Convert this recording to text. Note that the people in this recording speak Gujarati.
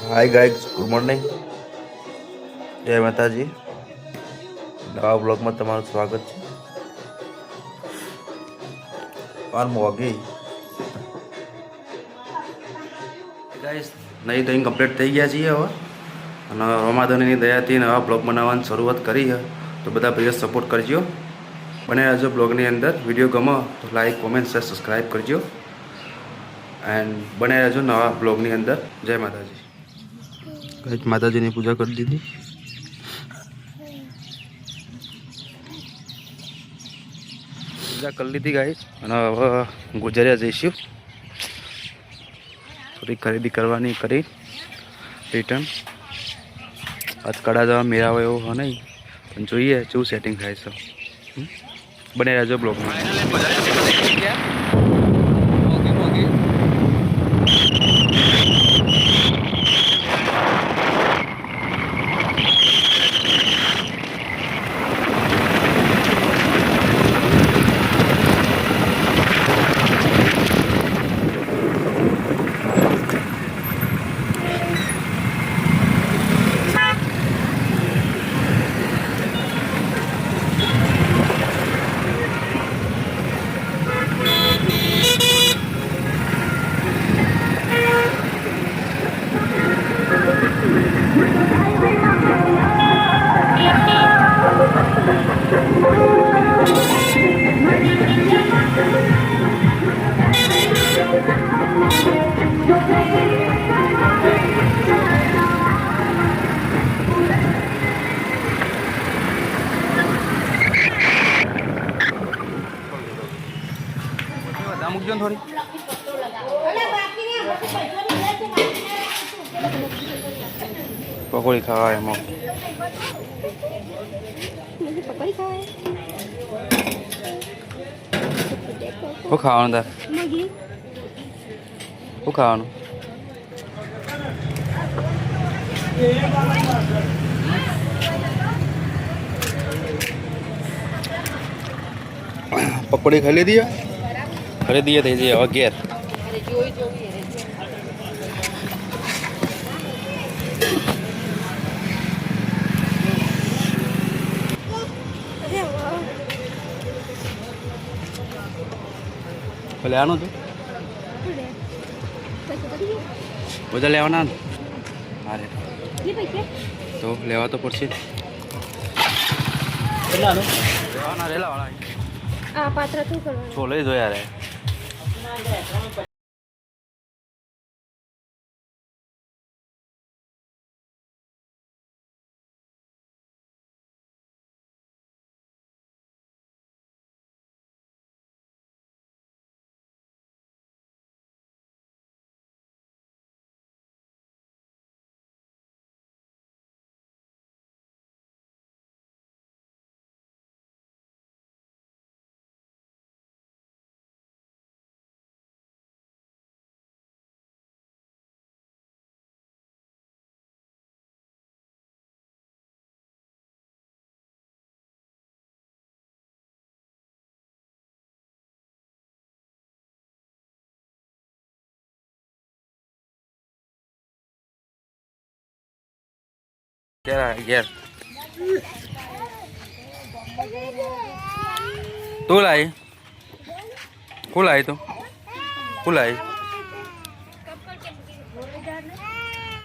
હાય ગાઈઝ, ગુડ મોર્નિંગ, જય માતાજી. નવા બ્લોગમાં તમારું સ્વાગત છે. પાન મોગી ગાઈઝ, નહીં તો કમ્પ્લીટ થઈ ગયા છીએ હવે, અને રમાધનની દયાથી નવા બ્લોગ બનાવવાની શરૂઆત કરી છે. તો બધા પ્લીઝ સપોર્ટ કરજો. બને રહેજો બ્લોગની અંદર. વિડીયો ગમો તો લાઈક, કોમેન્ટ, શેર, સબસ્ક્રાઈબ કરજો. એન્ડ બને રહેજો નવા બ્લોગની અંદર. જય માતાજી. ગાઈઝ, માતાજીની પૂજા કરી દીધી. પૂજા કરી લીધી ગાઈઝ, અને હવે ગુજરિયા જઈશું. થોડી ખરીદી કરવાની કરી રિટર્ન. આજ કડા જવા મેળાવો એવો હોય નહીં, પણ જોઈએ શું સેટિંગ થાય છે. બને રહેજો બ્લોગમાં. મૂકજો ને થોડી. પકોડી ખાવા એમાં શું ખાવાનું તાર? શું ખાવાનું? પકોડી ખાઈ લીધી? ખરીદીએ થઈ જઈએ હવે ઘેર. લેવાનું હતું બધા લેવાના મારે તો લેવા તો પડશે. લેવાના રેલા વાળા તો લઈ જો યાર. ઘેર તું લાવી? કોણ લાવી? તું કોણ લાવી?